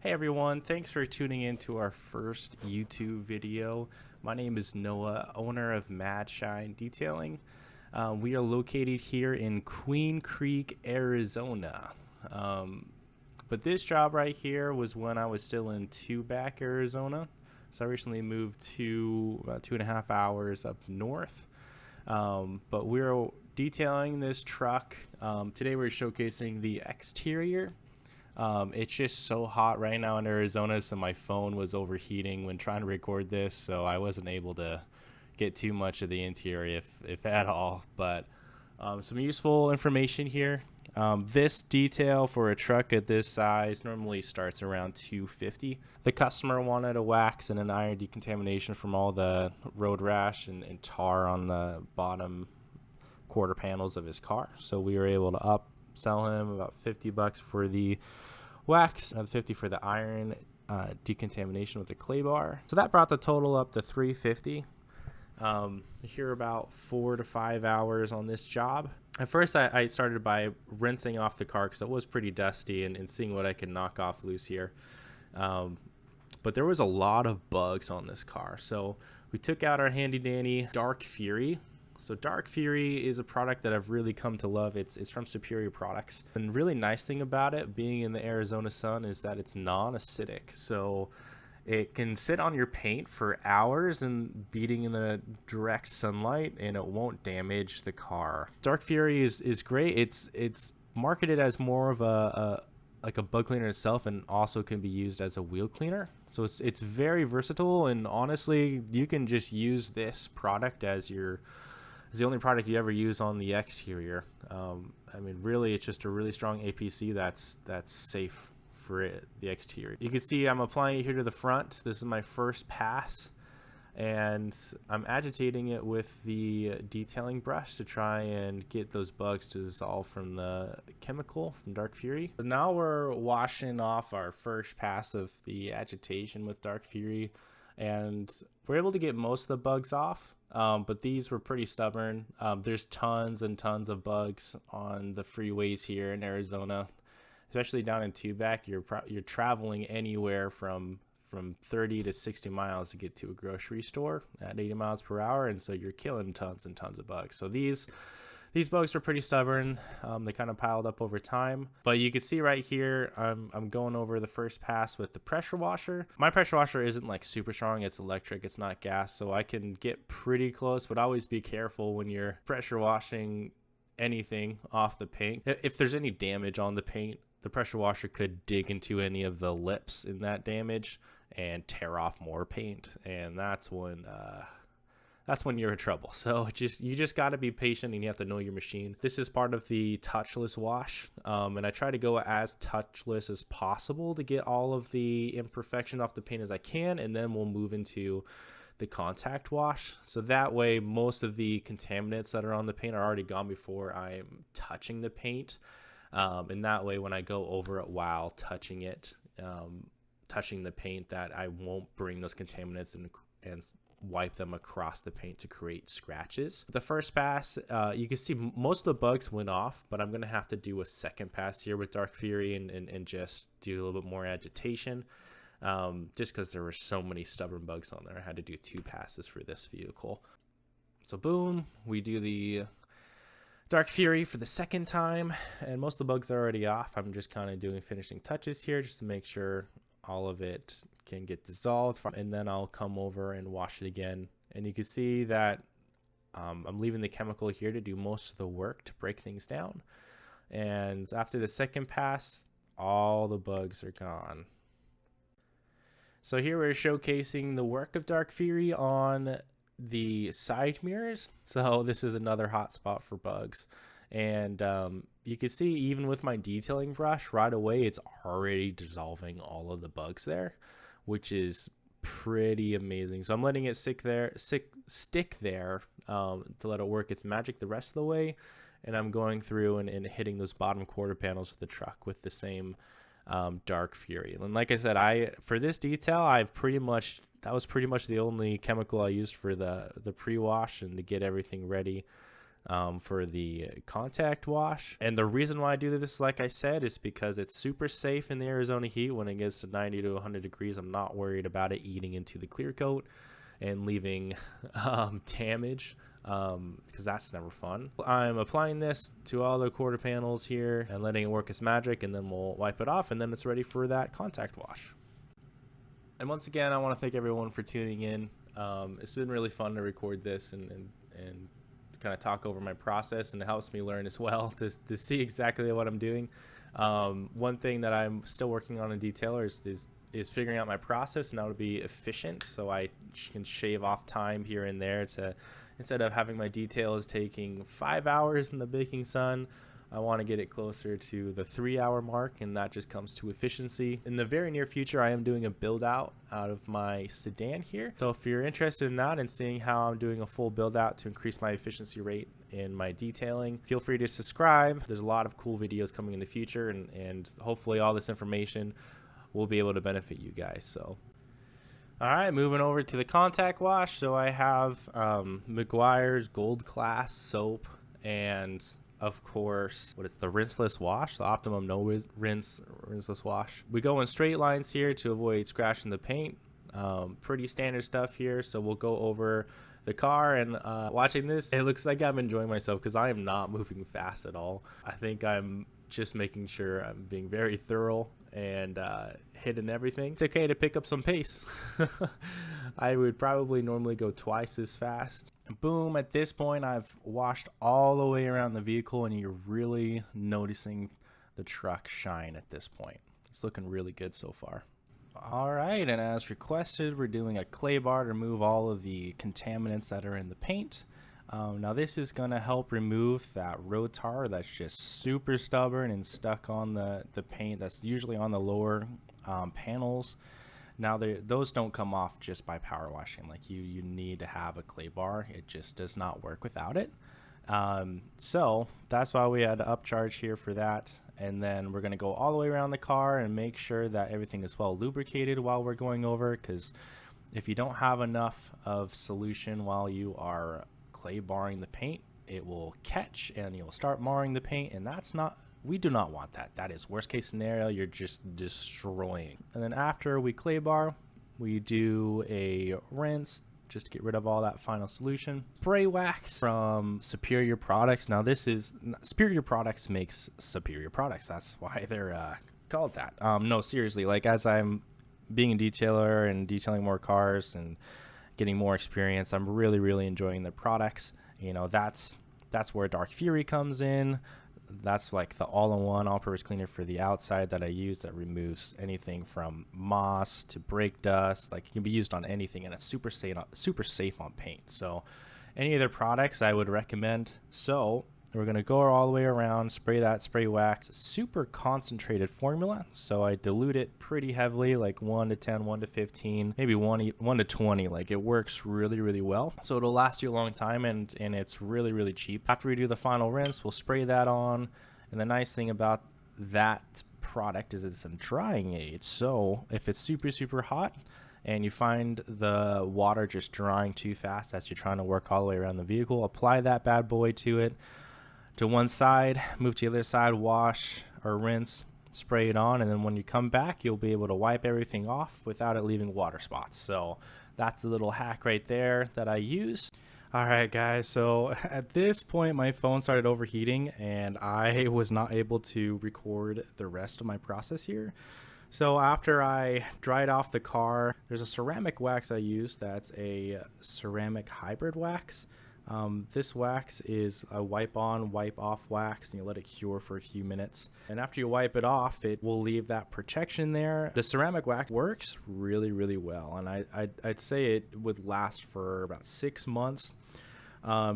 Hey everyone, thanks for tuning in to our first YouTube video. My name is Noah, owner of Mad Shine Detailing. We are located here in Queen Creek, Arizona. But this job right here was when I was still in Tubac, Arizona. So I recently moved to about 2.5 hours up north. But we're detailing this truck. Today we're showcasing the exterior. It's just so hot right now in Arizona, so my phone was overheating when trying to record this, so I wasn't able to get too much of the interior, if at all. But some useful information here. This detail for a truck at this size normally starts around $250. The customer wanted a wax and an iron decontamination from all the road rash and tar on the bottom quarter panels of his car, so we were able to upsell him about $50 for the wax, another 50 for the iron decontamination with the clay bar. So that brought the total up to $350. Here about 4 to 5 hours on this job. At first I started by rinsing off the car because it was pretty dusty and seeing what I could knock off loose here. But there was a lot of bugs on this car, so we took out our handy dandy Dark Fury. So Dark Fury is a product that I've really come to love. It's from Superior Products. And really nice thing about it, being in the Arizona sun, is that it's non-acidic. So it can sit on your paint for hours and beating in the direct sunlight, and it won't damage the car. Dark Fury is great. It's marketed as more of a like a bug cleaner itself, and also can be used as a wheel cleaner. So it's very versatile, and honestly, you can just use this product as the only product you ever use on the exterior. I mean, really, it's just a really strong APC that's safe for the exterior. You can see I'm applying it here to the front. This is my first pass, and I'm agitating it with the detailing brush to try and get those bugs to dissolve from the chemical from Dark Fury. So now we're washing off our first pass of the agitation with Dark Fury, and we're able to get most of the bugs off. But these were pretty stubborn. There's tons and tons of bugs on the freeways here in Arizona, especially down in Tubac. You're traveling anywhere from 30 to 60 miles to get to a grocery store at 80 miles per hour, and so you're killing tons and tons of bugs. So these bugs are pretty stubborn. They kind of piled up over time, but you can see right here, I'm going over the first pass with the pressure washer. My pressure washer isn't like super strong. It's electric, it's not gas, so I can get pretty close, but always be careful when you're pressure washing anything off the paint. If there's any damage on the paint, the pressure washer could dig into any of the lips in that damage and tear off more paint, and that's when you're in trouble. So you just got to be patient, and you have to know your machine. This is part of the touchless wash, and I try to go as touchless as possible to get all of the imperfection off the paint as I can, and then we'll move into the contact wash. So that way most of the contaminants that are on the paint are already gone before I'm touching the paint, and that way when I go over it while touching it, touching the paint, that I won't bring those contaminants and wipe them across the paint to create scratches. The first pass, you can see most of the bugs went off, but I'm gonna have to do a second pass here with Dark Fury and just do a little bit more agitation, just because there were so many stubborn bugs on there. I had to do 2 passes for this vehicle. So boom, we do the Dark Fury for the second time, and most of the bugs are already off. I'm just kind of doing finishing touches here just to make sure all of it can get dissolved, and then I'll come over and wash it again. And you can see that I'm leaving the chemical here to do most of the work to break things down. And after the second pass, all the bugs are gone. So here we're showcasing the work of Dark Fury on the side mirrors. So this is another hot spot for bugs, and you can see even with my detailing brush right away, it's already dissolving all of the bugs there, which is pretty amazing. So I'm letting it stick there to let it work its magic the rest of the way, and I'm going through and hitting those bottom quarter panels of the truck with the same Dark Fury. And like I said, for this detail, that was pretty much the only chemical I used for the pre-wash and to get everything ready. for the contact wash. And the reason why I do this, like I said, is because it's super safe in the Arizona heat. When it gets to 90 to 100 degrees, I'm not worried about it eating into the clear coat and leaving damage, because that's never fun. I'm applying this to all the quarter panels here and letting it work its magic, and then we'll wipe it off, and then it's ready for that contact wash. And once again, I want to thank everyone for tuning in. It's been really fun to record this and kind of talk over my process, and it helps me learn as well to see exactly what I'm doing. One thing that I'm still working on in Detailer is figuring out my process and how to be efficient, so I can shave off time here and there. To instead of having my details taking 5 hours in the baking sun, I want to get it closer to the 3-hour mark, and that just comes to efficiency. In the very near future, I am doing a build out of my sedan here. So if you're interested in that and seeing how I'm doing a full build out to increase my efficiency rate in my detailing, feel free to subscribe. There's a lot of cool videos coming in the future, and hopefully all this information will be able to benefit you guys. So all right, moving over to the contact wash. So I have Meguiar's Gold Class soap, and of course, what is the rinseless wash, the Optimum No rinseless wash. We go in straight lines here to avoid scratching the paint. Pretty standard stuff here. So we'll go over the car, and watching this, it looks like I'm enjoying myself because I am not moving fast at all. I think I'm just making sure I'm being very thorough and hitting everything. It's okay to pick up some pace. I would probably normally go twice as fast. Boom, at this point I've washed all the way around the vehicle, and you're really noticing the truck shine at this point. It's looking really good so far. All right, and as requested, we're doing a clay bar to remove all of the contaminants that are in the paint. Now this is going to help remove that road tar that's just super stubborn and stuck on the paint that's usually on the lower panels. Now those don't come off just by power washing. Like you need to have a clay bar. It just does not work without it. So that's why we had to upcharge here for that. And then we're going to go all the way around the car and make sure that everything is well lubricated while we're going over, because if you don't have enough of solution while you are clay barring the paint, it will catch and you'll start marring the paint, and we do not want that. That is worst case scenario. You're just destroying. And then after we clay bar, we do a rinse just to get rid of all that final solution. Spray wax from Superior Products. Now this is Superior Products makes superior products. That's why they're called that. No, seriously, like as I'm being a detailer and detailing more cars and getting more experience, I'm really enjoying the products. You know, that's where Dark Fury comes in. That's like the all-in-one all-purpose cleaner for the outside that I use, that removes anything from moss to brake dust. Like, it can be used on anything, and it's super safe on paint. So any of their products I would recommend. So we're going to go all the way around, spray that spray wax. Super concentrated formula, so I dilute it pretty heavily, like 1 to 10, 1 to 15, maybe 1 to 20. Like, it works really well, so it'll last you a long time, and it's really cheap. After we do the final rinse, we'll spray that on. And the nice thing about that product is it's a drying aid, so if it's super hot and you find the water just drying too fast as you're trying to work all the way around the vehicle, apply that bad boy to it, to one side, move to the other side, wash or rinse, spray it on, and then when you come back, you'll be able to wipe everything off without it leaving water spots. So that's a little hack right there that I use. All right, guys, so at this point, my phone started overheating, and I was not able to record the rest of my process here. So after I dried off the car, there's a ceramic wax I use that's a ceramic hybrid wax. This wax is a wipe on, wipe off wax, and you let it cure for a few minutes. And after you wipe it off, it will leave that protection there. The ceramic wax works really well, and I'd say it would last for about 6 months.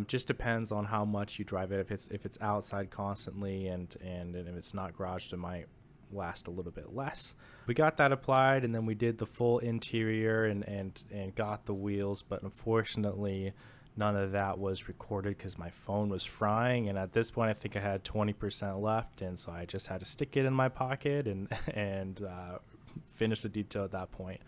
Just depends on how much you drive it. If it's outside constantly and if it's not garaged, it might last a little bit less. We got that applied, and then we did the full interior and got the wheels, but unfortunately none of that was recorded because my phone was frying, and at this point I think I had 20% left, and so I just had to stick it in my pocket and finish the detail at that point.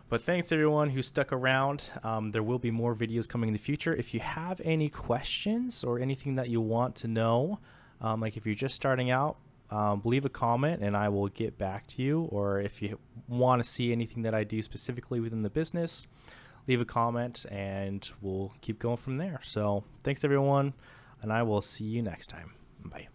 But thanks everyone who stuck around. There will be more videos coming in the future. If you have any questions or anything that you want to know, like if you're just starting out, leave a comment and I will get back to you. Or if you want to see anything that I do specifically within the business, leave a comment and we'll keep going from there. So thanks everyone, and I will see you next time. Bye.